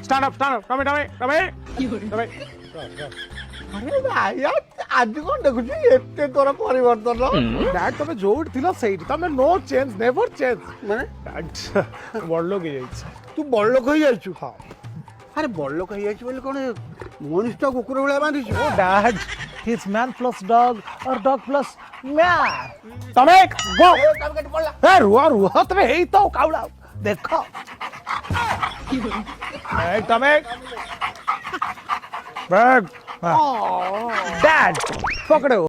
Stand up, Tommy. अरे भाई आज कौन देखुची एते तोरा परिवर्तन Dad, तमे जोड़ थिला सही तमे no change, never change. माने Dad, बड़ लोग हे जाइछ. तू बड़ लोक होई जाइछु हां. अरे बड़ लोक होई जाइछु बोले कोन मनुष्य कुकुर भला बांधिछु Oh, Dad, he's man plus dog or dog plus man. तमे go. काम कट पड़ला ए रुआ तमे हेई तो कावड़ा देखो. ए तमे बैग. Dad, पकड़ो.